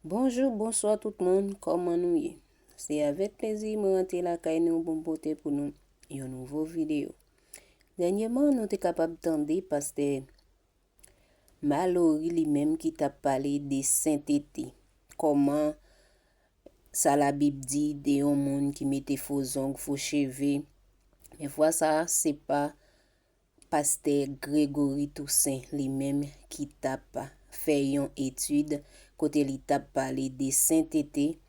Bonjour, bonsoir tout le monde, comment nous y est? C'est avec plaisir que je rentre la caille nous pour porter pour nous une nouvelle vidéo. Dernièrement, nous sommes capables d'entendre parce que Mallory lui-même qui t'a parlé de sainteté. Comment ça la Bible dit de un monde qui mettait faux ongles, faux cheveux. Mais voilà ça, c'est pas pasteur Grégory Toussaint lui-même qui t'a fait une étude côté li t'a parlé de sainteté,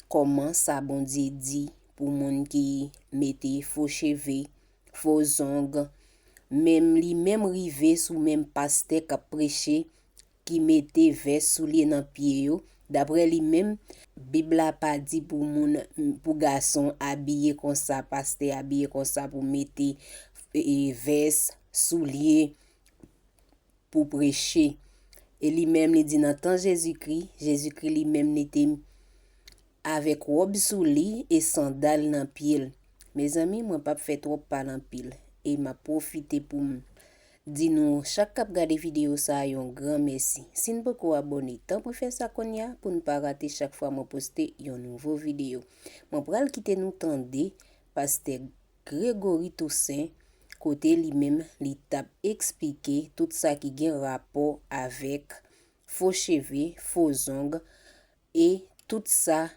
comment ça bon Dieu dit pour moun qui mettait faux cheveux, faux ongles, même li même rivé sous même pasteur qui prêché qui mettait vert soulier dans pied yo. D'après lui même Bible a pas dit pour moun pour garçon habillé comme ça, pasteur habillé comme ça pour mettre veste soulier pour prêcher. Et lui-même il dit dans temps Jésus-Christ lui-même était avec robe sous lit et sandales dans pied. Mes amis, moi pas fait trop parler en pile et m'a profité pour dire nous chaque cap regarder vidéo ça un grand merci. Si vous pouvez abonner, tant pour faire ça qu'on y a pour ne pas rater chaque fois moi poster une nouvelle vidéo. Moi pral quitter nous tendre pasteur Grégory Toussaint côté lui-même li t'a expliqué tout ça qui a rapport avec faux cheveux, faux ongles et tout ça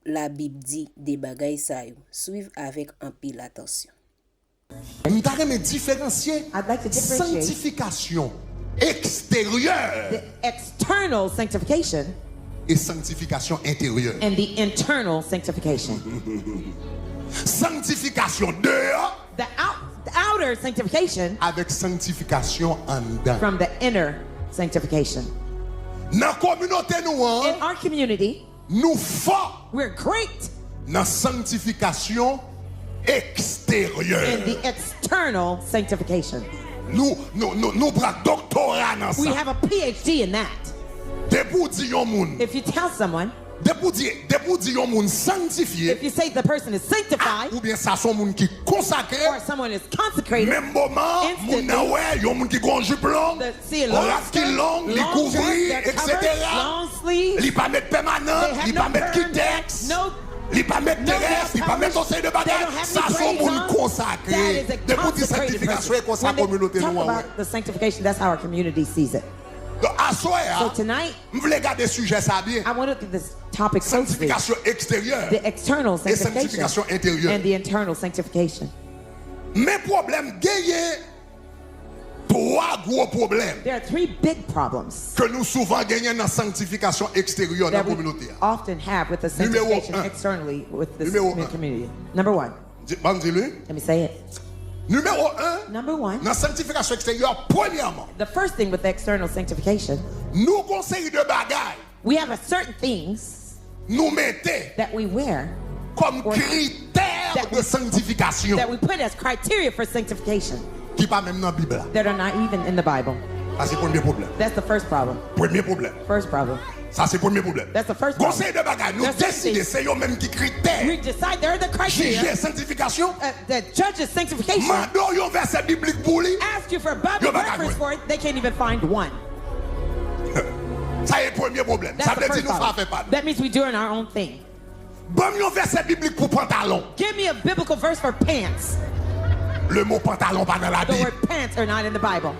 la Bible dit des bagailles ça yo. Suivre avec un pile attention. I'd like to differentiate sanctification extérieure the external sanctification et sanctification intérieure. and the internal sanctification. Sanctification dehors The outer sanctification avec sanctification en dedans. from the inner sanctification. Dans communauté nous In our community, nous forts we're great dans sanctification extérieure. in the external sanctification. Nous prenons doctorat dans We ça. have a PhD in that. Debout dit yon moun. If you tell someone, Debout dit yon moun sanctifié. if you say the person is sanctified Ou bien ça son moun qui consacré. or someone is consecrated, Même moment, moun nan wè, yon moun qui gon jupe long, see a on raf qui long, li long dress, couvri, they're etc. covered, long sleeves, Li pa met permanent, they have li no pa met perm, kitex, no li pa met no terrestre, li pa met conseil de they don't bagage. have Ça any son braids moun on. consacré. That is a Debout di consecrated sanctification et person. comme ça When they communauté talk nous wè. about the sanctification, that's how our community sees it. Donc à So soir, tonight, m'vle garder sujet ça bien. I want to look at this topic closely. Sanctification extérieure The external et sanctification sanctification intérieure. and the internal sanctification. Mais problème gagné trois gros problèmes There are three big problems que nous souvent gagnons dans sanctification extérieure dans la that we communauté. often have with the Numéro sanctification un. externally with the Numéro un. community. Number one, Dis-le. let me say it. Numéro 1, Number one, dans la sanctification extérieure, premièrement, the first thing with the external sanctification, nous conseillons de bagailles, we have a certain things nous mettons that we wear comme Or- critère that de we- sanctification that we put as criteria for sanctification qui pas même dans la Bible. that are not even in the Bible. Ça c'est le premier problème. That's the first problem. Premier problème. First problem. Ça c'est le premier problème. That's the first problem. Conseil de bagailles, nous That's the décidons, thing. c'est eux même qui We critères. decide they're the criteria Juger sanctification, that judges sanctification. mandons un verset biblique pour lui. Ask you for a Bible You're back reference again. for it, they can't even find one. Ça c'est le premier problème. That's Ça the veut dire first nous problem. faire pas. That means we're doing our own thing. Bon, un verset biblique pour pantalon. Give me a biblical verse for pants. Le mot pantalon pas dans la The Bible. word pants are not in the Bible.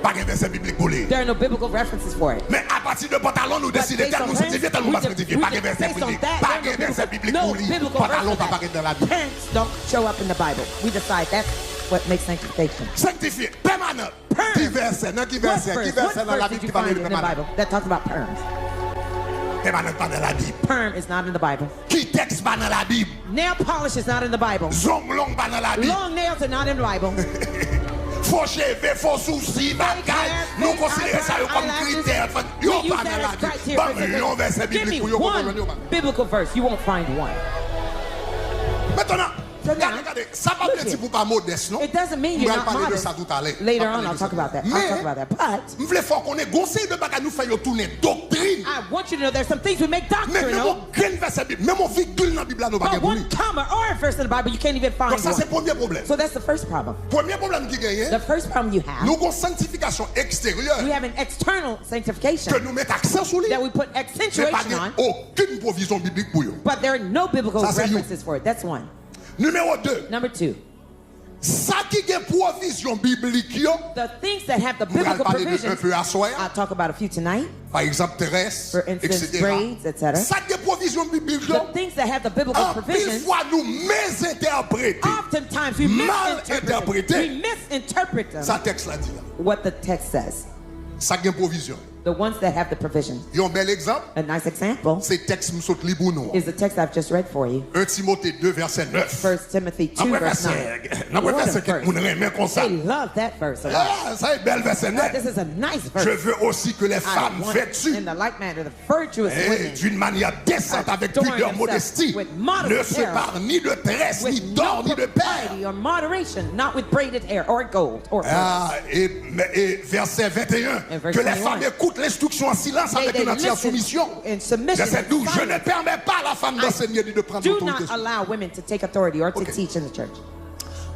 Pas de verset biblique pour lui. There are no biblical references for it. Mais à partir de pantalon, nous décidons based tel on nous pants, sanctifier, tel nous we pas de- sanctifier. we Pas de de- verset based on biblique. that, Pas there de are no verset biblique no pour lui. biblical Pantalon verse pas for paraître dans la that. Bible. Pants don't show up in the Bible. We decide that's what makes sanctification. Sanctifié, permanent. Perm. Qui verset? Non, qui What verset? Qui verse? verset What dans la verse Bible did qui you parle find de in the permanent? Bible that talks about perms? Permanent pas dans la Bible. Perm is not in the Bible. Qui texte pas dans la Bible? Nail polish is not in the Bible. Zong long pas dans la Bible. Long nails are not in the Bible. Faux cheveux, faux sourcils, bagaille. Nous considérons ça comme critère. We Yo use pas dans that la as Bible. criteria Bon, for un verset sanctification. Give biblique me pour yo one comprendre. biblical verse. You won't find one. Maintenant, Regardez, ça va pas dire pour pas modeste, non? It doesn't mean On you're va not parler de modest. ça tout à l'heure. Later on, I'll talk about that. I'll talk about that. But Je voulais faire qu'on ait conseil de bagages nous faire tourner doctrine. I want you to know there's some things we make Mais même doctrinal. aucun verset Bible, même un virgule dans la Bible, nous pas But pour one comma or a verse in the Bible, you can't even find Donc ça c'est one. le premier problème. So that's the first problem. Premier problème qui gagne, The first problem you have, nous avons sanctification extérieure we have an external sanctification que nous mettons accent sur lui. that we put Mais pas accentuation on, aucune provision biblique pour eux. but there are no biblical Ça, c'est references for it. That's one. Numéro 2. Number 2, Ça qui est provision biblique, yo, the things that have the nous allons biblical parler de un provisions, peu à soir. I'll talk about a few tonight. Par exemple, terrestre, For instance, etc. grades, etc. Ça qui est provision biblique, yo, The things that have the biblical en pile provisions, fois nous mésinterpréter. oftentimes we Mal misinterpret interprété. them. We misinterpret them. Ça texte là dit là. What the text says. Ça qui est provision. The ones that have the provisions. Il y a un bel exemple, A nice example c'est texte nous saute libre nous. is the text I've just read for you. 1 Timothée 2 verset 9. 1 Timothy 2 verse 9. Non, What a verset que verse. nous aimons comme ça. They love that verse a lot. Ah, ça est belle verset 9. This is a nice Je verse. veux aussi que les I femmes want, vêtues in the like manner, the virtuous et women d'une manière décente avec adorn pudeur, themselves modestie, with modest ne se apparel, parent ni de tresse, ni with d'or, no ni de perles. propriety or moderation, not with braided hair or gold or pearls. Ah, et verset 21, And verse que les 21. femmes écoutent l'instruction en silence avec They une entière listen soumission. in submission Verset and 12, je ne silence. permets pas à la femme d'enseigner ni de prendre Do l'autorité. not allow women to take authority or to Okay. teach in the church.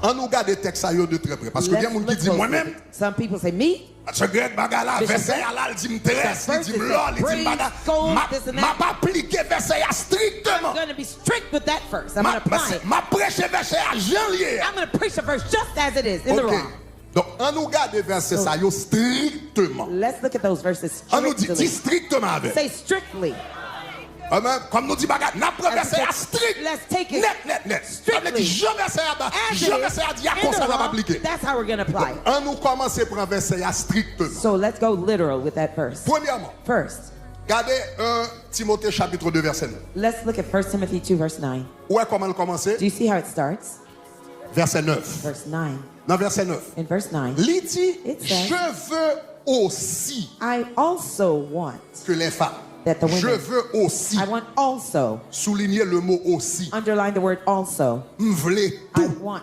On nous garde les textes à eux de très près. Parce que il y a Let's des gens qui look disent closely. moi-même, Some people say, me? ce grec bagala, Bishop verset Greg, à là, il dit me tresse, the il first dit is me that lol, il dit braids, baga. gold, this and that. M'a pas appliqué verset à strictement. I'm going to be strict with that verse. I'm going to apply it. M'a prêché verset à Jean lié. I'm going to preach the verse just as it is, in the Ok. raw. Donc, on nous garde les versets ça yo strictement. Let's look at those verses On nous dit strictly. strictement avec. Say strictly. Comme nous dit baga, n'a pas verset à strict. Let's take it Net. strictly. Ça veut dire je verset à bas, As je it verset à is, dire in comme the ça va raw, appliquer. that's how we're going to apply it. On nous commence par un verset à strictement. So let's go literal with that verse. Premièrement, First, regardez 1 Timothée chapitre 2 verset 9. let's look at 1 Timothy 2 verse 9. Ouais, comment le commencer? Do you see how it starts? Verset 9. Verse 9. Dans verset 9. In verse 9, Il dit, It says- je veux aussi I also want que les femmes. that the women, Je veux aussi. I want also, Souligner le mot aussi. underline the word also. M'vle I tout want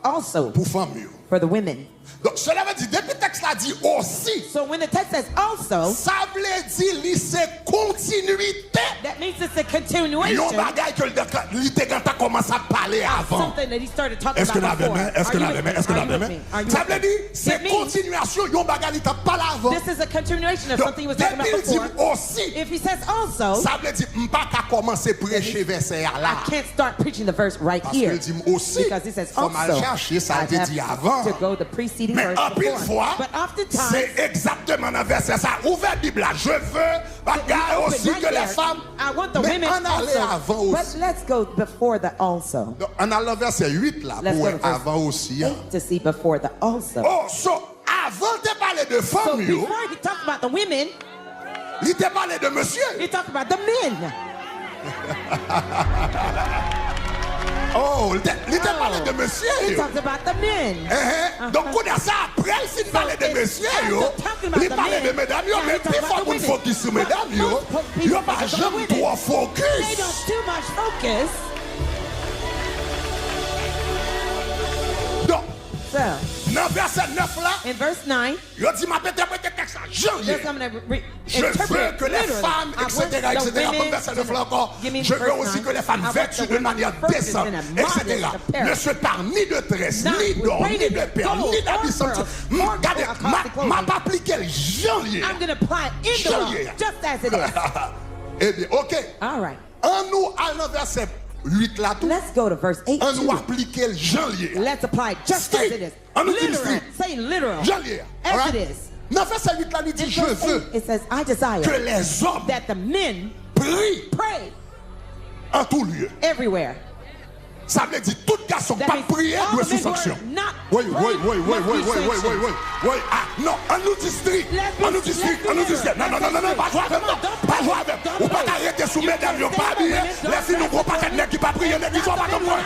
also pour femmes. yo. for the women. Donc, cela veut dire, depuis le texte là dit aussi, So when the text says also, ça veut dire, li c'est continuité. that means it's a Yon continuation bagay que l'ité quand t'as commencé à parler avant. something that he started talking Est-ce que about la before. même? Est-ce que Are la you même? with Est-ce que me? la Are you with même? me? Are you Ça with veut me? dire, c'est It means continuation, yon bagay li t'a parlé avant. this is a continuation of Donc, something he was talking depuis about il dit before. aussi, If he says also, ça veut dire, m'pas qu'à commencer prêcher verset là. I can't start preaching the verse right Parce here. qu'il dit aussi, Because he says faut mal also. chercher, ça a I été have dit avant. to go the preceding Mais verse en pile before. fois, But oftentimes, c'est exactement dans le verset ça. Ouvert Bible là, je veux bagarre open aussi right que les there. femmes. I want the Mais women on allait avant also. But aussi. let's go before the also. Donc, on a le verset 8 là, Let's pour go to verse avant aussi. hein. 8 to see before the also. Oh, so, avant de parler de So femmes, yo, before he talked about the women, il te parlait de monsieur. he talked about the men. Oh, il te parlait de monsieur. He yo. talked about the men. Donc, on a ça après, il parlait de monsieur, yo. Il parlait de mesdames, yo. Mais plus fort qu'on focus sur mesdames, yo. Yo, pas jamais trop They focus. don't too much focus. Donc, So, dans verset 9 là, in verse 9, il dit, ma interprété texte là, je just I'm going to Je veux interpret que les literally. femmes, I want etc., the etc., comme women verset to- 9 là encore, Give me je veux verse aussi 9. que les femmes I want vêtues the de manière women purposed décente, in a etc., modest apparel. ne se parlent ni de tresse, Not ni with d'or, ni braided de perles, gold ni d'habits or sentis. pearls or Regardez, costly clothing. m'a pas appliqué le janvier. I'm going to apply it in the law, Janvier. just as it is. Eh bien, ok. All right. En nous, à notre verset 8 là, tout, Let's go to verse 8. en nous too. appliquer le janvier. Let's apply it just as Strict. it is. On nous dit Literal. strict. Say literal. Janvier. As it is. Dans verset 8 là, il dit, In je verse veux 8, it says, I desire que les hommes that the men prient pray en tout lieu. everywhere. Ça veut dire tout garçon That pas means prier all doit the men sous who are sanction. not Oui, praying must be sanctioned. oui. Ah, non, on nous dit strict. Let's be- On nous dit strict. let's be On nous dit strict. Non, literal. non, non, non, pas jouer avec Come on, moi. don't Pas play. jouer avec. Don't Ou pas play. t'arrêter sous You mesdames, can't yo say pas the habillés. women don't Les filles nous play. gros paquets de nègres qui pas prier, nègres qui sont pas comme moi.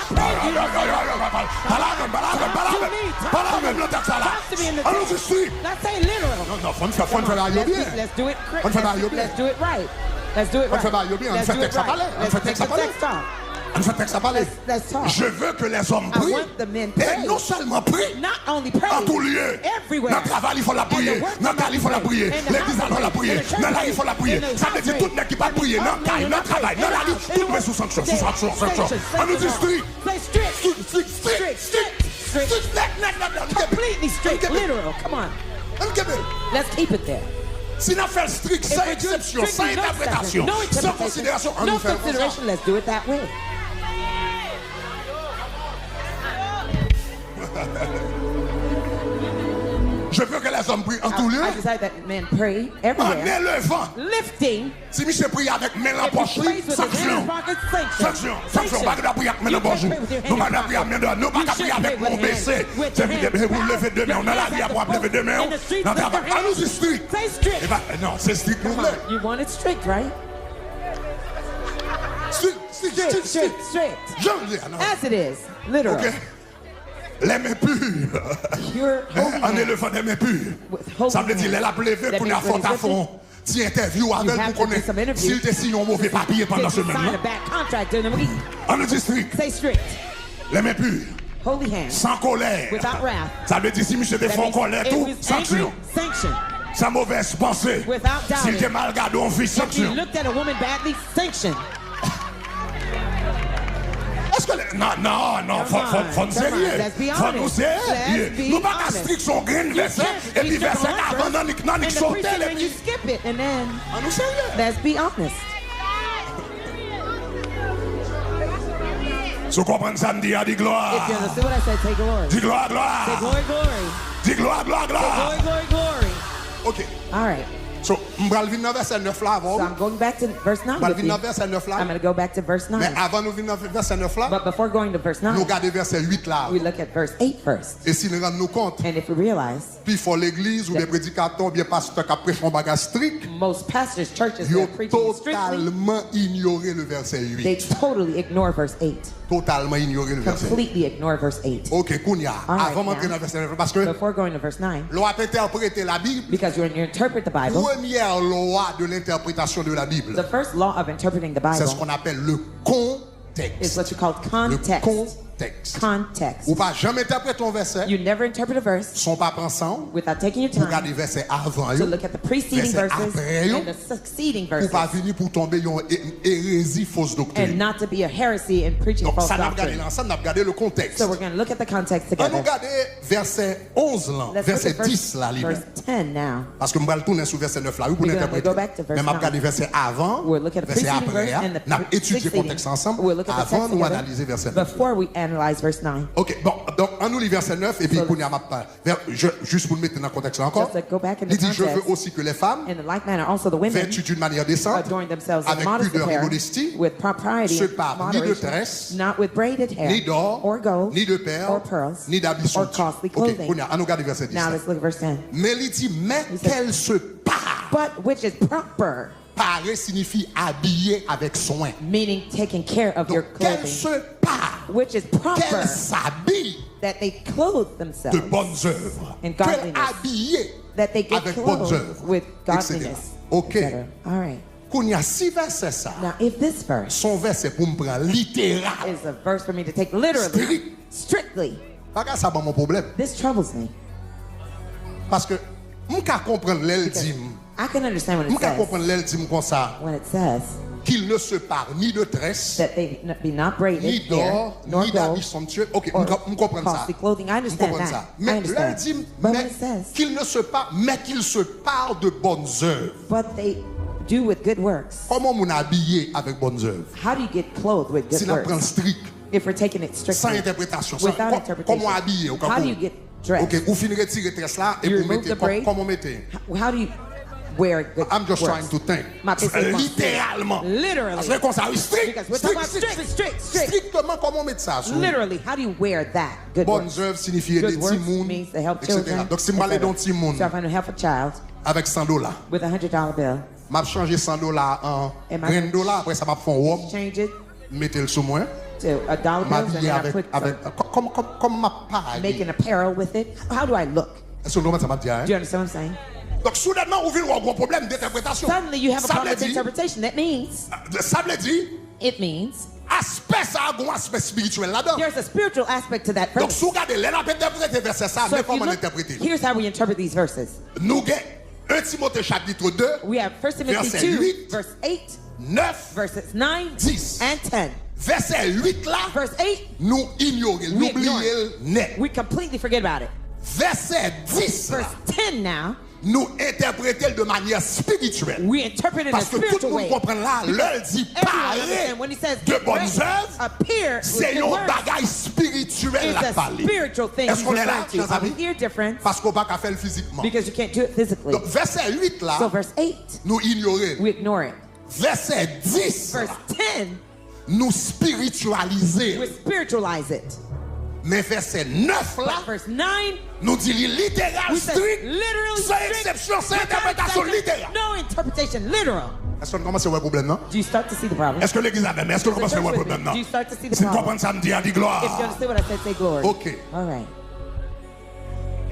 Pas même le texte là. Talk to me in the On nous dit text. strict. Let's say literal. Non, non, faut Come faire la on, bien. let's do it On fait mal, yo bien. Let's do it right. Let's do it On right. fait mal, yo bien. On Let's fait do it texte à right. parler. On Let's fait take texte à the parler. text off. On fait texte à parler. Let's talk. Je veux que les hommes I prient. want the men pray. Et non seulement prient. Not only pray. En tout lieu. Everywhere. Dans le travail, il faut la prier. Dans le travail, il faut la prier. L'église, il faut la prier. Dans la rue, il faut la prier. Ça veut dire tout le monde qui va prier. Dans le caille, dans le travail, dans la rue, tout le monde sous sanction. Sous sanction, sanction. On nous dit strict. Completely strict. Literal. Come on. Let's keep it there. Si nous faisons strict, sans exception, sans interprétation, sans considération, on nous fait consideration, let's do it that way. Je veux que les hommes prient en tout lieu. I decide that men pray En everywhere. élevant. Lifting. Si Michel prie avec main en If he poche, prays with his hand sanction. in pocket, Sanction, sanction. sanction. Pas de prier avec main en poche. Nous pas de prier avec main de. Nous pas de prier avec mon baissé. C'est vous levez deux mains. On a la vie à pouvoir lever deux mains. Non, nous c'est strict. Say strict. Non, c'est strict nous. Come on. You want it strict, right? Strict. Je le dis. As it is. Literal. Ok. Les mains pures. Pure holy En hands. élevant des mains pures. With holy Ça veut dire, hands. elle a levé That pour means la faute à when fond. Si interview avec have vous to do some interviews. s'il te signe un mauvais papier pendant Did ce you sign a moment. bad contract during the week? On nous dit strict. Say strict. Les mains pures. Holy hands. Sans colère. Without wrath. Ça veut dire si monsieur te That fait en means colère, if tout, he's sanction. angry, sanction. Sans mauvaise pensée. Without doubting. S'il te mal gardé, on fait If you sanction. looked at a woman badly, sanction. Est-ce que... Non, faut nous sérieux. Let's be Faut honest. nous sérieux. Let's be Nous pas qu'à honest. strict son grain verset, et puis verset avant, non, And ni the sauter, preaching, et when you puis... skip it, and then On nous sérieux. let's be honest. Si vous comprenez ça, me dit, dis gloire. If you understand what I said, say glory. Dis gloire, Say gloire. glory, glory. Dis gloire, gloire, Say gloire. glory, glory, glory. Ok. All right. So, m'bral vin dans verset 9 là So avant. I'm going back to verse 9 M'bral with vin you. dans verset 9 là. I'm going to go back to verse 9. Mais avant nous venir dans verset 9 là, But before going to verse nous 9, regardons verset 8 là. we look at verse 8 first. Et si nous rendons compte, And if we realize puis faut l'église ou des prédicateurs ou bien pasteurs qui prêchent un bagage strict, most pastors, churches ils that ont are preaching strictly, totalement ignoré le verset they 8. totally ignore verse 8. Totalement ignoré le verset 8. Completely ignore verse 8. Ok, Kounia, All right, avant d'entrer now. dans le verset 9, parce que Before going to verse 9, l'on a interprété la Bible, because when you interpret the Bible, première loi de l'interprétation de la Bible, the first law of interpreting the c'est ce Bible qu'on appelle le is contexte. what you call Le context. contexte. Context. Ou pas jamais interpréter un verset, You never interpret a verse son pas pensant, without taking your pour time regarder verset avant, to look at the preceding verset verses après, and the succeeding pour pas verses, venir pour tomber dans une hérésie fausse and doctrine. not to be a heresy in preaching Donc false ça n'a pas regardé doctrine. l'ensemble, on a regardé le contexte. So we're going to look at the context On nous together. regarde verset 11 là, Let's look verset at 10 là, lui. verse 10 now. Parce que je vais retourner sur verset 9 là, oui, pour We're gonna l'interpréter. go back to verse Mais je vais 9. regarder verset avant, We'll look at the verset preceding après, verse and the on a étudié le succeeding. contexte ensemble, We'll look at the avant text nous together analyser verset 9. before we analyze verse 9. Ok, bon, donc on nous lit verset 9 et puis So- on y a juste pour le mettre dans le contexte là encore. Just to go back in the Il dit, je veux context. aussi que les femmes, In the like manner, also the women vêtues d'une manière décente, adorn themselves in avec modest pudeur et apparel, modestie, with propriety se and parent ni de moderation, tresses, not with braided hair, ni d'or, or gold, ni de perles, or pearls, ni d'habits or somptueux. costly Ok, clothing. on y a, on nous regarde verset 10. Now là. let's look at verse 10. Mais il dit, mais said- qu'elle se pare. But which is proper, Parer signifie habiller avec soin. meaning taking care of your Donc, qu'elle clothing, se pare, which is proper, qu'elle s'habille that they clothe de themselves, bonnes œuvres. And Qu'elle godliness. habille that they get avec bonnes clothed œuvres, with etc. godliness, Ok. etc. All right. Qu'on y a 6 versets ça. Now, if this verse Son verset pour me prendre littéral. is a verse for me to take literally, Strict. strictly, Pas que ça pas mon problème. this troubles me. Parce que je peux comprendre l'eldim. I can understand when Je it peux says, comprendre l'eldim comme ça. when it says Qu'il ne se parle ni de tresses, that they be not braided ni hair, d'or, nor ni d'habits gold, somptueux. Ok, or je comprends ça. costly clothing. I Je understand comprends that. ça. I Mais understand. l'eldim, But when mais it says, qu'il ne se parle, mais qu'il se parle de bonnes œuvres. but they do with good works. Comment on habillé avec bonnes œuvres? How do you get clothed with good Si on prend works? strict, If we're taking it sans strictly, interprétation, without interpretation, comment habiller? how do you get dressed? Ok, vous finirez de tirer tresse là et You vous remove mettez the braid. comment mettez? How do you wear good I'm just works? trying to think. Ma PC pense. Littéralement. Literally. Parce que comme ça, oui, strict, Because we're talking about strict. Strictement, comment on met ça? sur- Literally, how do you wear that? Good Bonnes works. œuvres signifie Good des works timouns, means to help etc. children. Donc si je vais aller dans Timoun So if I'm to help a child avec $100, with $100 bill, je vais changer $100 en And my- $100, après ça va faire un robe, change it mettez le sous moi, to $1 bills, and m'habiller then I avec, put comme ma paille. make an apparel with it. How do I look? Est-ce que vous comprenez ça m'a dit, hein? Do you understand what I'm saying? Donc soudainement, vous venez avoir un gros problème d'interprétation. Suddenly you have a Ça problem veut with dire, interpretation. That means, ça veut dire, it means, aspect ça a un aspect spirituel là-dedans. There's a spiritual aspect to that Donc verse. si vous regardez, là, on a interprété verset ça, So mais if you comment look, interpréter? here's how we interpret these verses. Nous avons 1 Timothée chapitre 2, We have 1 Timothy Verset 2, 8. verse 8, 9, verses 9 10. and 10. verset 8 là, Verse 8, nous ignorons, nous We ignore oublions net. we completely forget about it. Verset 10 là, Verse 10 now, nous interprétons de manière spirituelle. we interpret it in a Parce que tout le spiritual monde way. comprend là, l'heure dit Everyone understands when he says parler de bonnes œuvres, appear c'est with un words, bagage spirituel it's à a parler. spiritual thing Est-ce he's qu'on est là, referring to. chers Are we amis? here different? Parce qu'on ne peut pas faire le physiquement. Because you can't do it physically. Donc verset 8 là, So verse 8, nous ignorons. we ignore it. Verset 10 Verse là, 10, nous spiritualisons. we spiritualize it. Mais verset 9 là, But verse 9, nous dit littéral, we say strict, literally sans strict, exception, sans without interprétation exception, littérale. no interpretation, literal. Est-ce qu'on commence à voir le problème, non? Do you start to see the problem? Est-ce que l'église a même? Est-ce qu'on commence à voir le problème, non? Do you start to see the Si vous problem? comprenez ça, me dit, à dit If you gloire. understand what I said, say glory. Ok. All right.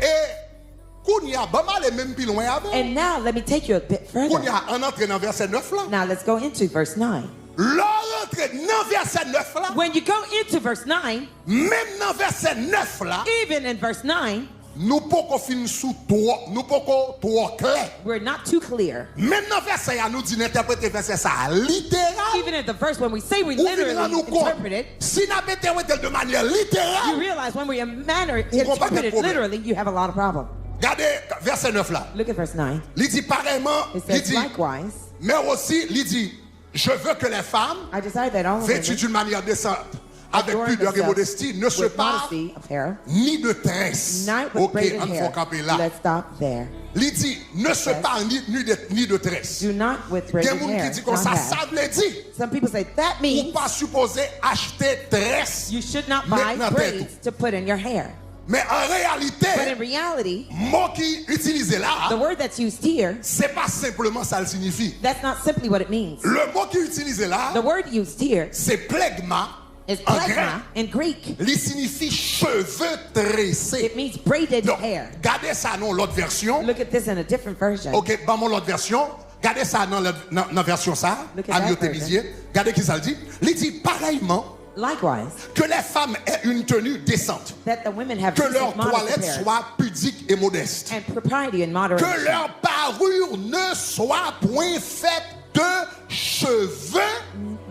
Et, Kounia, bah, mal, même plus loin avant. And now let me take you a bit further. Kounia, on entre dans verset 9 là. Now let's go into verse 9. L'on entre dans verset 9 là. When you go into verse 9, Même dans verset 9 là, even in verse 9, nous pouvons finir sous toi, nous pouvons trop clair. we're not too clear. Même dans verset, nous dit d'interpréter verset ça littéral. Even in the verse when we say we Ou venir literally nous compte, interpret it, si nous avons interprété de manière you littérale, realize when we interpret pas de it problème. literally, you have a lot of problem. regardez verset 9 là. Look at verse 9. Il dit pareillement, It il says, dit, likewise, mais aussi, il dit, je veux que les femmes, I desire that all vêtues women d'une manière décente, avec adorn pudeur et themselves modestie, ne se with parlent modesty of hair, ni de tresse. not with Ok, braided on faut hair. camper là. Let's stop there. Il dit, ne se Yes. parle ni de tresse. Do not with Il y a braided des gens hair. qui disent comme not ça, have. ça veut dire, Some people say that ou means pas supposé acheter tresse. you should not buy Maintenant, braids to put in your hair. Mais en But in réalité, reality, mot qui utilisé là, the word that's used here, c'est pas simplement ça le signifie. that's not simply what it means. Le mot qui utilisé là, The word used here c'est plegma is en grec. plegma in Greek. Il signifie cheveux tressés. It means braided Donc, hair. gardez ça dans l'autre version. Look at this in a different version. Ok, dans mon l'autre version. Gardez ça dans la version ça. Look at that Amioté Misier. Gardez qui ça le dit. Il dit pareillement Likewise, que les femmes aient une tenue décente. that the women have Que decent, leur modest toilette appearance soit pudique et modeste. and propriety and moderation. Que leur parure ne soit point faite de cheveux.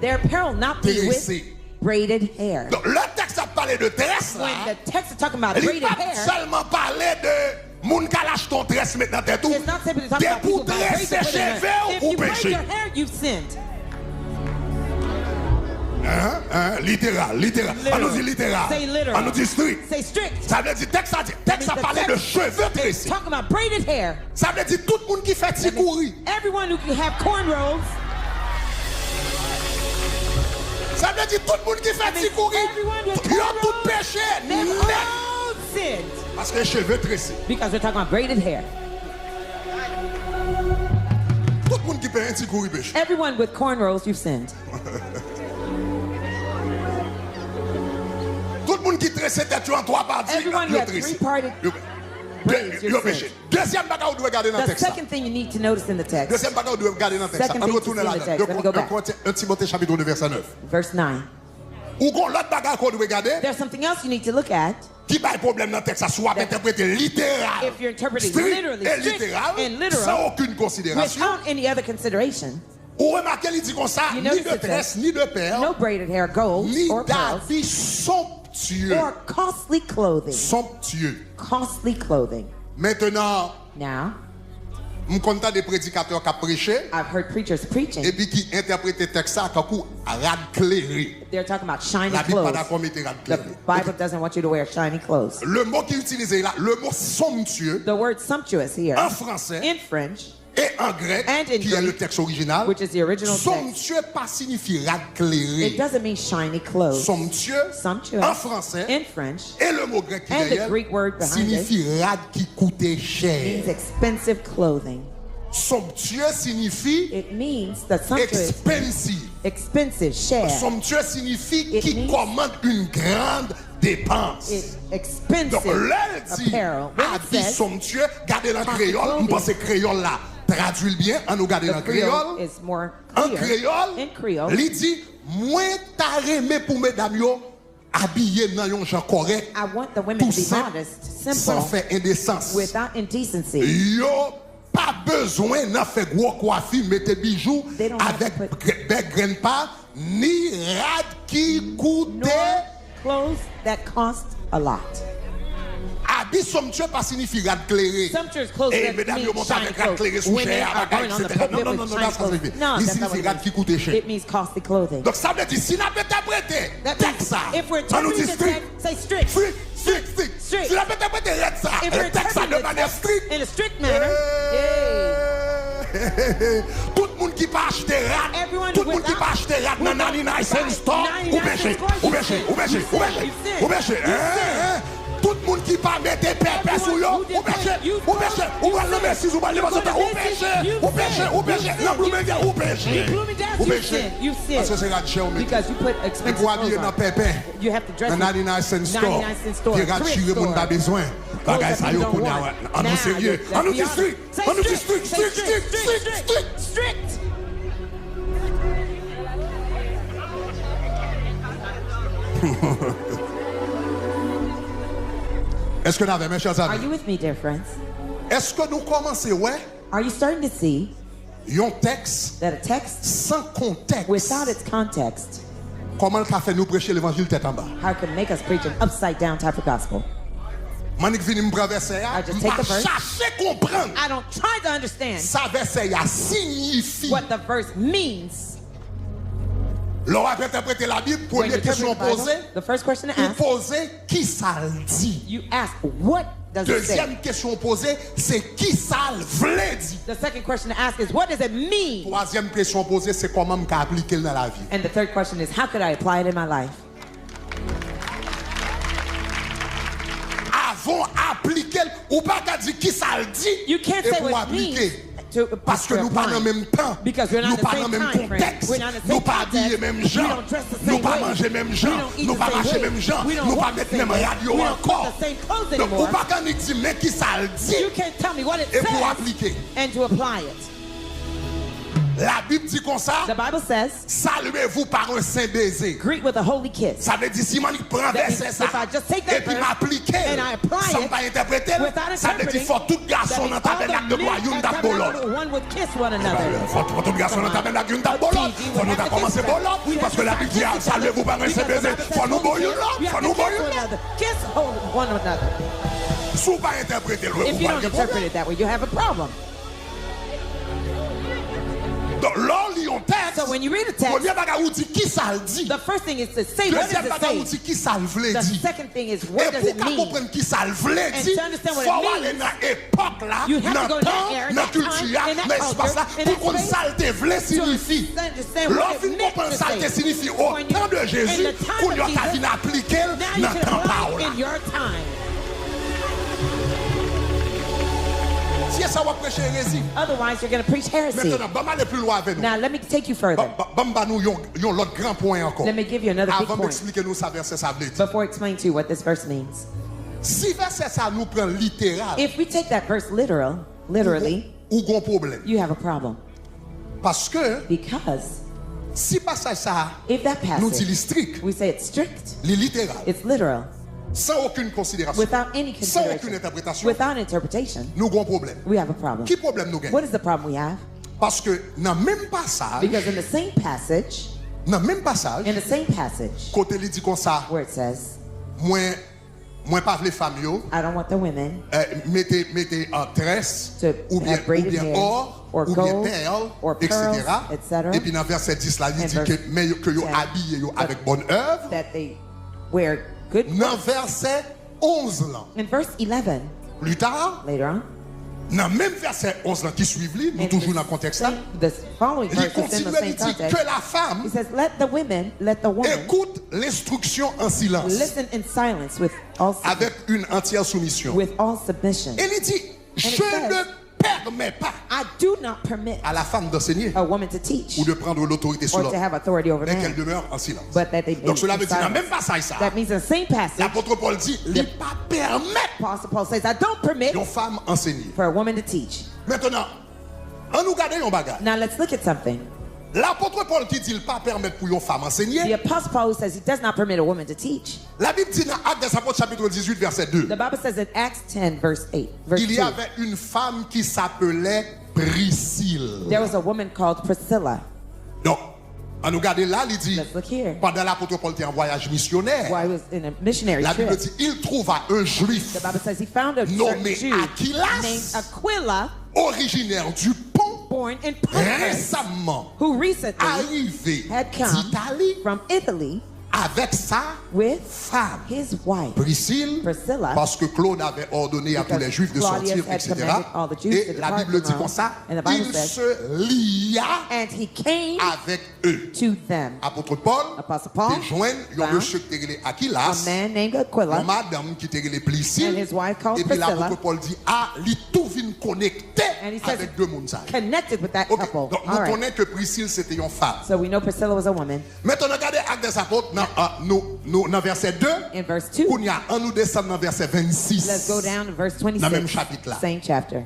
Their apparel not be with Tressés. braided hair. Donc, le texte a parlé de tresse When là. the text is talking about Il braided pas hair, seulement parler de moun ka lâche ton tresse maintenant t'es tout. it's not simply talking T'es about people pour buying braids to tresser put in their hair. cheveux If ou you braid péché. your hair, you've sinned. Littéral. On nous dit littéral. Say literal. On nous dit strict. Say strict. Ça veut dire texte a The parlé de text cheveux tressés. Talking about braided hair. Ça veut dire tout le monde qui fait ticouri. Everyone who can have cornrows. Ça veut dire tout le monde qui fait ticouri. Everyone with Ils ont tout cornrows. péché. They've Net. all sinned. Parce que cheveux tressés. Because we're talking about braided hair. Tout le monde qui fait un ticouri péché. Everyone with cornrows, you've sinned. Tout le monde qui tresse tête en trois parties. Everyone ils ont who has tressé. three-parted braids, Ils you're ont péché. sinned. Deuxième bagage où vous devez regarder dans le The texte. second thing you need to notice in the text, Deuxième bagage où vous devez regarder dans le texte. Second On thing to retourne see in the là-dedans. text. Let me go back. 1 Timothée chapitre 2 verset 9. verse 9. Ou qu'on l'autre bagage qu'on doit regarder. There's something else you need to look at. Qui va le problème dans le texte, ça soit interprété littéral, If you're interpreting strict literally, et strict littéral, and literal, sans aucune considération. Without any other consideration. Ou remarquez, il dit comme ça, You ni notice de it tresse, says, ni de perles, No braided hair, gold, ni or pearls, d'habits somptueux. or costly clothing. Somptueux. Costly clothing. Maintenant, Now, je compte des prédicateurs qui ont prêché I've heard preachers et preaching. puis qui interprètent le texte ça comme rad clairé. They're talking about shiny La Bible pas clothes. d'accord mettre rad The clairé. Bible doesn't want you to wear shiny clothes. Le mot qui est utilisé là, le mot somptueux, The word sumptuous here en français in French, et en grec, And in qui est le Greek, texte original, which is the original text, somptueux pas signifie rad clairé. it doesn't mean shiny clothes. Somptueux Sumptuous en français in French et le mot grec qui And the derrière Greek word behind signifie rad qui coûtait cher. means expensive clothing. Somptueux signifie It means the sumptuous, expensive. expensive, share. Somptueux signifie It qui means- commande une grande dépense. It's Donc expensive là, dit apparel. When it habit says somptueux, gardez la costly créole, on clothing. pense créole là. Traduit bien, on nous regarde The en Creole créole. is more En clear. In créole, Creole, il dit, moins t'as aimé pour mesdames yo, habillé dans un genre correct, I want the women tout to be simple, modest, sans simple, faire indécence. without indecency. Yo, pas besoin d'en faire gros coiffure, mettre bijoux They don't have avec to put- bec graine pas, ni rad qui coûte. Nor clothes that cost a lot. Habit somptueux pas signifie rad clairé. Sumptuous clothes Eh, that mesdames, mean yo monte shiny avec rad clothes. clairé sous Women chair, are going on the etc. pulpit Non, non, with non, shiny non, ça clothes. signifie. No, Il that's not signifie what rad qui coûte it cher. means. It means costly clothing. Donc ça veut dire, si n'a pas interprété, That texte ça, means if we're on nous dit interpreting the strict, text, say strict. strict, strict, strict. Strict. Si n'a pas interprété ça, If we're le texte ça de interpreting the manière text stricte. in a strict manner, Tout le monde qui peut acheter rat, Everyone tout le monde qui without- peut acheter rat dans without 99 cent right. store, ou 99 péché, cent store, ou péché, ou péché, ou péché, you sin. ou péché, tout le monde qui peut mettre pépé sur yo, ou péché, ou péché, ou va le messi, ou va le messi, ou péché, ou péché, ou péché, non, ou péché, ou péché, ou péché, parce que c'est rat cher, mais because you put et expensive pour habiller dans clothes on. pépé, You have to dress dans in 99 cent store, 99 cent store, qui rat thrift chiré, mon store. pas besoin, bagay Clothes ça that you yo, don't qu'on want. a, en nous Now, sérieux, let's en nous be dit honest. strict, Say en nous dit strict, strict, say strict, strict, strict, strict. Est-ce que nous avons, mes chers Are amis, you with me, dear friends? est-ce que nous commençons, ouais, Are you starting to see un texte that a text sans contexte, without its context, comment le fait nous prêcher l'évangile tête en bas? how it can make us preach an upside down type of gospel? Manik vini m'prend verset I just take the verse. chercher comprendre. I don't try to understand Ça verset ya signifie. what the verse means. L'on va interpréter la Bible, When you première question interpret the Bible, posée, the first question to pour ask, poser qui ça le dit. you ask, what does it say? Deuxième question posée, c'est qui ça le vle dit. The second question to ask is, what does it mean? Troisième question posée, c'est comment m'ka appliquer dans la vie. And the third question is, how could I apply it in my life? Avant appliquer, ou pas qu'à dire qui ça le dit, You can't et say pour what it means appliquer. to Parce que nous pas dans le même temps, Because we're not nous in the pas same dans le même time frame. contexte, We're not in the nous same pas context. habiller même We gens, don't dress the nous same pas way. manger même We gens, don't eat nous the pas same marcher way. même gens, We don't nous pas walk mettre the même same way. radio We don't put encore. the same clothes Donc anymore. ou pas qu'on dit mais qui ça le dit You can't tell me what it et pour says appliquer. and to apply it. La Bible dit comme ça, The Bible says, saluez-vous par un saint baiser. greet with a holy kiss. Ça veut dire si moi je prends That verset means ça if I just take that et puis verse m'appliquer and I apply sans it pas interpréter, without ça veut dire interpreting, faut tout that garçon means dans all tabernacle de the loi, men une at date bolot. tabernacle, one would kiss one another. Faut tout garçon dans tabernacle, une date bolot. Faut nous commencer bolot parce que la Bible dit saluez-vous par un saint baiser. Faut nous boyer là, faut nous boyer là. Kiss one another. Si vous pas interpréter le If you don't interpret it that way, you have a problem. Donc là, lion texte. So when you read a text, Premier bagage ou dit qui ça le dit. the first thing is to say, what Deuxième does it bagage ou say? dit qui ça le vle The dit. second thing is, what does Et it pour mean? comprendre qui ça le vle And dit, to understand what it faut means, aller dans époque là, you have to dans go in that temps, era, dans that culture, time, in that dans espace là, culture, in pour that qu'on space, saleté vle signifie. understand what Lorsqu'on it meant comprend to saleté say. signifie au When you- temps de in Jésus, the time qu'on of y a Jesus, venu appliquer Now you dans can temps apply parole. it in your time. Si ça va prêcher hérésie. Otherwise, you're going to preach heresy. Maintenant, bon aller plus loin avec nous. Now, let me take you further. Bamba nous yon l'autre grand point encore. Let me give you another big Avant point d'expliquer nous ça verset ça veut dire. before I explain to you what this verse means. Si verset ça nous prend littéral, If we take that verse literally, ou gon problème. you have a problem. Parce que Because si passage ça if that nous dit passage, li strict, we say it's strict, li littéral, it's literal, sans aucune considération, without any sans aucune consideration, interprétation, without interpretation, nous gon problème. we have a problem. Qui problème nous gagne? What is the problem we have? Parce que dans même passage, Because in the same passage, côté li dit comme ça, where it says, moi pas les femmes yo, I don't want the women mettez en tresse to ou bien have braided hair, or or ou bien gold, perle, or etc. pearls, etc. Et puis dans verset 10 là, il And dit verse que mais que yo 10, habillé yo avec bonne œuvre. that they wear good Dans clothes. verset 11 là, In verse 11, plus tard, later on, dans même verset 11 là qui suivent lui, nous and toujours dans le contexte là, the following il verse is in continue the à same dire context. que la femme He says, let the woman écoute l'instruction en silence listen in silence with all avec une entière soumission. submission. Et il dit, je it says, ne permets pas I do not permit à la femme d'enseigner a woman to teach ou de prendre l'autorité sur or to l'autre, have authority over mais qu'elle man, demeure en silence. but that they Donc cela in veut dire, dans le silence. même passage ça, That means in the same passage, l'apôtre Paul dit, il ne pas permettre Apostle Paul says, I don't permit une femme enseigner. for a woman to teach. Maintenant, On nous garde un bagage. Now let's look at something. L'apôtre Paul qui dit il pas permettre pour une femme The enseigner. Apostle Paul says he does not permit a woman to teach. La Bible dit dans Actes des Apôtres chapitre 18 verset 2. The Bible says in Acts 10 verse 8, verse Il y 2, avait une femme qui s'appelait Priscille. there was a woman called Priscilla. Donc, on nous garde là, il dit Let's look here. pendant l'apôtre Paul était en voyage missionnaire. While he was in a missionary La Bible trip, dit il trouva un juif the Bible says he found a nommé Jew Aquilas, named Aquila, originaire du Pont, born in Pontus, récemment who recently arrivé had come d'Italie from Italy avec sa with femme his wife. Priscilla, parce que Claude avait ordonné à tous les Juifs de Claudius sortir, had etc. commanded all the Jews Et to la depart Bible from dit comme ça, Rome. And the Bible il says, se lia and he came avec eux. to them. Apôtre Paul, Apostle Paul te joignent un found monsieur qui était a Aquilas, man named une Aquila, madame qui était and Priscille, his wife called et puis Priscilla, l'apôtre Paul dit, ah, il tout vient connecté and he says avec deux mondes. connected with that Ok, couple. donc All nous right. connaissons que Priscille c'était une femme. So we know Priscilla was a woman. Maintenant, regardez Actes des Apôtres, dans verset 2, In verse 2, on nous descend dans verset 26. let's go down to verse Dans le même 26, chapitre là. same chapter.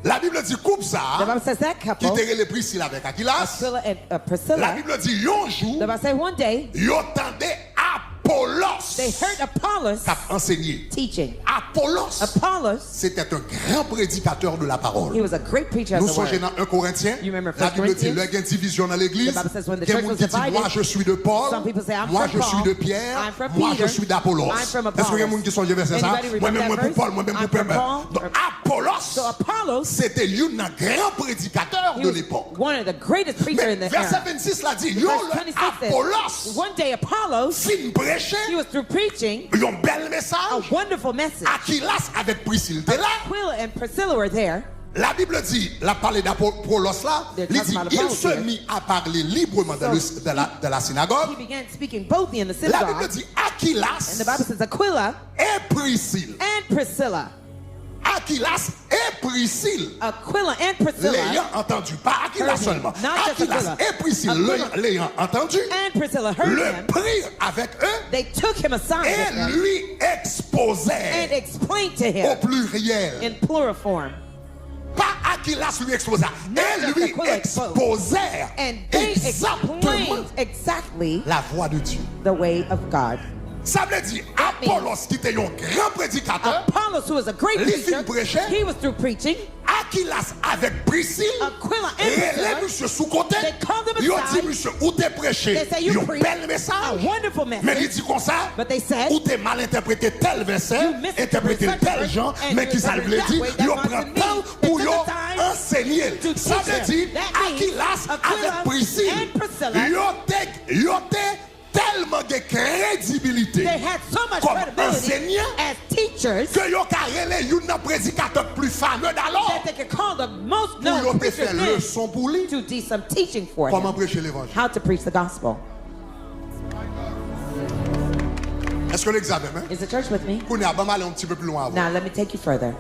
La Bible dit coupe The ça, Bible says that qui couple, était Priscille avec Aquilas. Aquila and La Priscilla, Bible dit un jour, the Bible says one day ils entendaient Apollos they heard Apollos qui a enseigné. teaching. Apollos, Apollos, c'était un grand prédicateur de la he parole. was a great preacher of Nous the sommes word. dans 1 Corinthiens. You remember La 1 Bible dit, il y Corinthians? a une division dans l'église. The Bible says when the Il y a church des gens was qui disent, divided, moi je suis de Paul, some people say, I'm moi from je suis Paul, de Pierre, I'm from moi je Peter, suis d'Apollos. I'm from Est-ce qu'il y a des gens qui sont verset ça? Anybody remember Moi-même, moi that pour verse? Paul, moi-même I'm pour from Pierre. Paul. Donc Apollos, So Apollos, c'était un grand prédicateur he de was l'époque. one of the greatest preachers in Mais the verset era. 26 l'a dit, yo, Verse le 26 says, Apollos, one day Apollos, fin prêcher, he was through preaching un bel a message. wonderful message. Aquilas avec Priscille était là. Aquila and Priscilla were there. La Bible dit, la parlé d'Apollos là, They're il talking dit, about il Apollos se here. mit à parler librement de la synagogue. He began speaking boldly in the La Bible synagogue. dit, And Aquilas the Bible says Aquila et Priscille. and Priscilla. Aquilas et Priscille. Aquila and Priscilla L'ayant entendu, pas Aquilas heard him. seulement. Not just Aquilas Aquila. et Priscille Aquila l'ayant entendu, and Priscilla heard le him. prirent avec eux They took him aside with et them lui and exposèrent explained to au him pluriel. in plural form. Pas Aquilas lui exposa, Not et just lui Aquila exposèrent And they exactement explained exactly la voix de Dieu. the way of God. Ça veut dire That means- Apollos qui était un grand prédicateur, Apollos, who was a great Les filles preacher, prêchaient. he was through preaching. Aquilas avec Priscille, Aquila and relève Priscilla, monsieur sous côté, they called him ils ont aside. dit monsieur, où t'es prêché, They say, ils you ont preach bel a message, wonderful mais message. il dit comme ça, But they said, où t'es mal interprété tel verset, You misinterpret interprété such tel verse, genre, and mais you qui ça veut interpret dire, that way, that ils wants prennent to temps mean pour they yo took the time enseigner. to Ça teach veut them. dire, That means Aquilas Aquila avec Priscille, and Priscilla, ils ont tellement de crédibilité they had so much comme credibility enseignants as teachers que yo carrelé un prédicateur plus fameux d'alors that they could call the most pour known yo te preachers faire then leçon pour lui to do some teaching for comment him. prêcher l'évangile. How to preach the gospel. Est-ce que l'examen hein? Is the church with me? Qu'on est à aller un petit peu plus loin avant. Now let me take you further.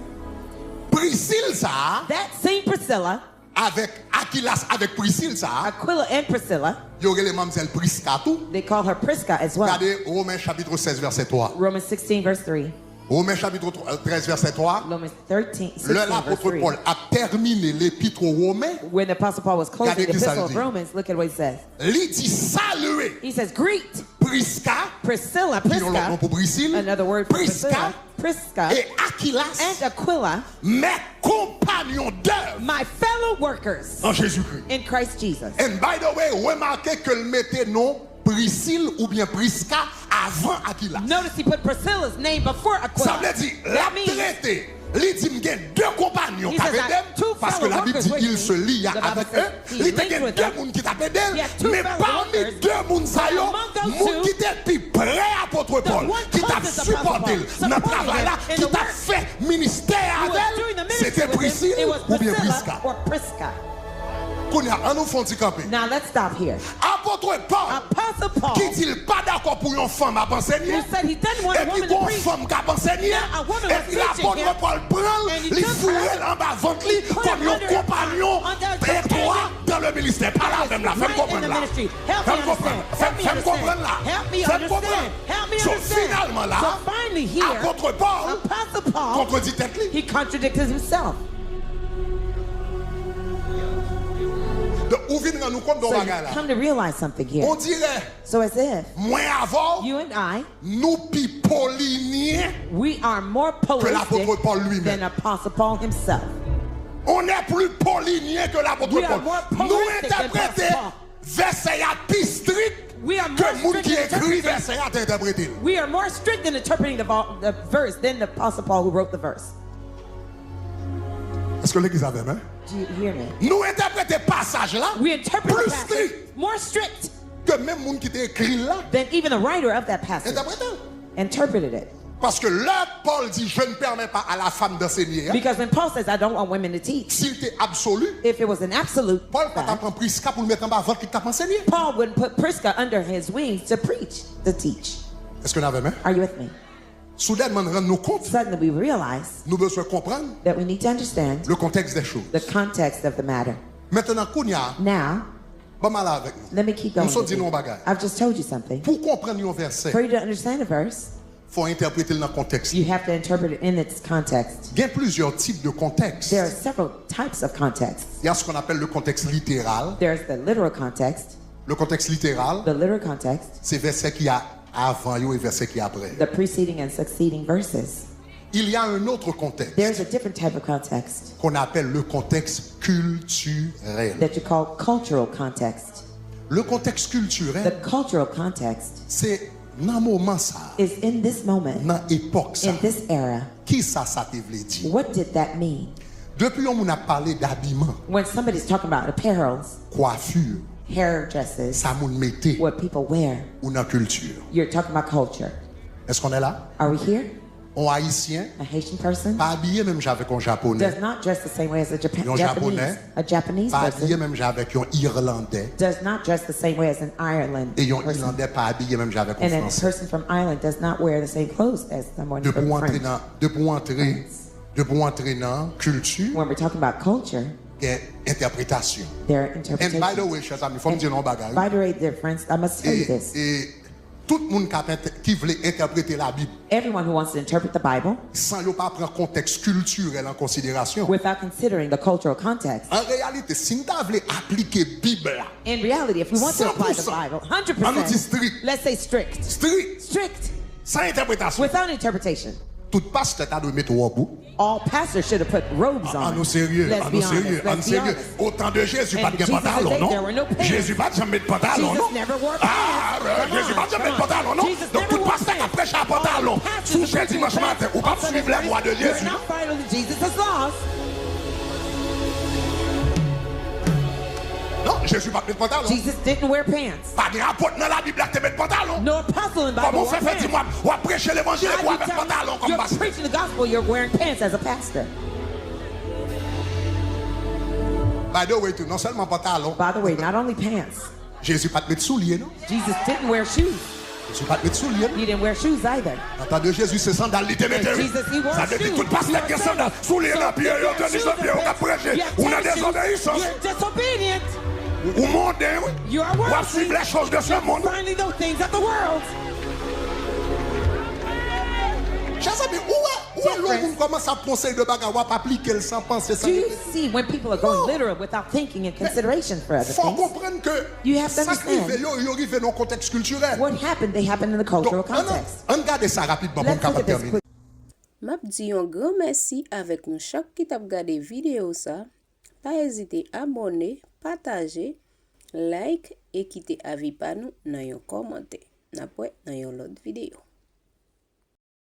Priscille ça That same Priscilla, avec Aquilas avec Priscille ça, Aquila and Priscilla, il y aurait les mamzelles Prisca tout. they call her Prisca as well. Regardez Romains chapitre 16 verset 3. Romans 16 verse 3. Romains chapitre 13 verset 3. Romans 13, 16 Le verse l'apôtre 3. Paul a terminé l'épître aux Romains, When the Apostle Paul was closing the Regardez que ça epistle of dit. Romans, look at what he says. il dit saluer He says, greet Prisca, Priscilla, qui ont leur nom pour Prisca, Priscille, another word for Prisca Prisca, et Aquilas, and Aquila, mes compagnons d'œuvre my fellow workers en Jésus-Christ. in Christ Jesus. And by the way, remarquez que le mettait nom Priscille ou bien Prisca avant Aquilas. Notice he put Priscilla's name before Ça Aquila. veut dire, la That means traité, il dit, il y a deux compagnons He qui says, avaient I have two parce que fellow la Bible workers dit with qu'il me. se lia The Bible avec says eux. he Il y a linked with deux them. personnes qui t'appellent d'elle, He has two mais fellow parmi workers. deux personnes, among those monde two, qui était plus près apôtre Paul, one qui t'a closest Apostle supporté Paul, dans le supporting travail là, him in qui the t'a work. fait ministère Who was doing the avec elle, ministry c'était with him, Priscille it was ou bien Priscilla Prisca. or Prisca. Kounia, on nous font petit camper. Now let's stop here. Apôtre Paul, Apostle Paul, qui dit pas d'accord pour une femme à enseigner. who said he doesn't want Et a puis woman to une preach, femme qui a enseigné. Now, a woman Et was puis teaching l'apôtre him, Paul prend, and he il took fourrait her, en bas ventre lui put comme her un under her compagnon arm, under her étroit companion. dans le ministère. Pas là même là, fais-moi right in comprendre the là. ministry. Help me Fais-moi comprendre. understand. Help me Fais-moi understand. comprendre là. Help me Fais-moi understand. comprendre. Help me So, understand. finalement là, So finally here, apôtre Paul Apostle Paul, contredit tête lui. he contradicted himself. ou vient rendre nous compte de So you bagage là. come to realize something here. On dirait, So as if moins avant, you and I, nous pi pauliniens, we are more l'apôtre poetic Paul lui-même. than Apostle Paul himself. On est plus paulinien que l'apôtre We are Paul. more Nous poetic than interprétons Paul. verset à plus strict We are more que moun strict qui in écrit interpreting. verset à interpréter. We are more strict in interpreting the verse than the Apostle Paul who wrote the verse. Est-ce que l'église avait même? Do you hear me? Nous interprétons passage là We interpret the plus passage strict more strict que même moun qui t'a écrit là than even the writer of that passage interprétant. interpreted it. Parce que là Paul dit je ne permets pas à la femme d'enseigner. Because when Paul says, I don't want women to teach, S'il était absolu, if it was an absolute Paul pas fact, prendre Prisca pour le mettre en bas avant qu'il t'a enseigné. Paul wouldn't put Prisca under his wings to preach, to teach. Est-ce qu'on avait même? Are you with me? Soudainement nous rendons compte, Suddenly we realize nous besoin comprendre that we need to understand le contexte des choses. the context of the matter. Maintenant Kounia, Now, pas mal avec nous. let me keep Nous going. sommes with dit you. non bagage. I've just told you something. Pour comprendre un verset, For you to understand a verse, faut interpréter dans le contexte. you have to interpret it in its context. Il y a plusieurs types de contextes. There are several types of contexts. Il y a ce qu'on appelle le contexte littéral. There's the literal context. Le contexte littéral, The literal context, c'est verset qui a avant yo et verset qui a après. the preceding and succeeding verses. Il y a un autre contexte There's a different type of context qu'on appelle le contexte culturel. that you call cultural context. Le contexte The culturel, cultural context c'est dans moment ça, is in this moment, dans époque ça. in this era. Qui ça te veut dire? What did that mean? Depuis on a parlé d'habillement, When somebody's talking about apparels, coiffure, hair dresses, ça moun mette what people wear, ou dans culture. you're talking about culture. Est-ce qu'on est là? Are we here? Un haïtien A Haitian person pas habillé même avec un japonais, does not dress the same way as a Un Japanese. Japonais. A Japanese pas habillé person même avec un irlandais does not dress the same way as an Ireland et un person. irlandais pas habillé même avec un And a français. person from Ireland does not wear the same clothes as someone De from pour entrer France. dans culture, When we're talking about culture, il y a interprétation. there are And by the interpretations. way, chers amis, faut me dire non bagage. By the way, dear friends, I must tell you this. Et tout le monde qui veut interpréter la Bible Everyone who wants to interpret the Bible sans ne pas prendre contexte culturel en considération. without considering the cultural context. En réalité, si nous voulons appliquer la Bible, In reality, if we want to apply the 100%. Bible, On nous dit 100%, strict. let's say strict, strict, strict, sans interprétation, without interpretation. tout pasteur a dû mettre au bout. All pastors should have put robes Ah, on. nous sérieux, Let's ah, be nous sérieux, honest. ah, nous Let's be sérieux. honest. Au temps de Jésus, And pas de Jesus' pantalon, day, non? there were no pants. Jésus pas de mettre pantalon, Jesus non? never wore Ah, pants. Come Jésus on, pas de come mettre on. pantalon, non? Jesus Donc never tout wore pasteur qui pants. prêche à pantalon, All pastors sous preaching dimanche pants. matin, ou pas On suivre les lois de Sunday, Jésus. You're not following Jesus' laws. Non, Jésus pas de mettre pantalon. Jesus didn't wear pants. Pas de rapport dans la Bible qui te mettre pantalon. No apostle in the Bible Comment wore fait pants. dis-moi, ou à prêcher l'évangile How ou you avec tell me pantalon comme you're pasteur? preaching the gospel, you're wearing pants as a pastor. By the way, non seulement pantalon, By the way, not only pants. Jésus pas de mettre souliers, non? Jesus didn't wear shoes. Jésus pas de mettre souliers. He didn't wear shoes either. Attends de Jésus, c'est sandales, il te mettait. Jesus, he wore Ça veut dire shoes. tout pasteur qui a sandales, souliers dans le pied, il a Shoes tennis dans le pied, on a prêché. You have On a tennis shoes. désobéissance. You're disobedient. Ou mondain, oui. You are Ou à worldly. suivre les choses de ce monde. Finally, those things of the world. Chers amis, où est l'homme commence à penser de bagarre, ou à appliquer le sans penser ça? Do you see when people are going literal without thinking and consideration for other Faut things? comprendre que You have to ça qui understand. arrive, arrive dans le contexte culturel. What happened, they happened in the cultural Donc, context. on regarde ça rapidement pour Let's look capable at this terminer. quick. Map di yon gran merci avec nous chaque qui t'a regardé vidéo ça. Pas hésiter à abonner, partager, like et quitter avis pas nous dans yon commentaire. N'après dans yon l'autre vidéo.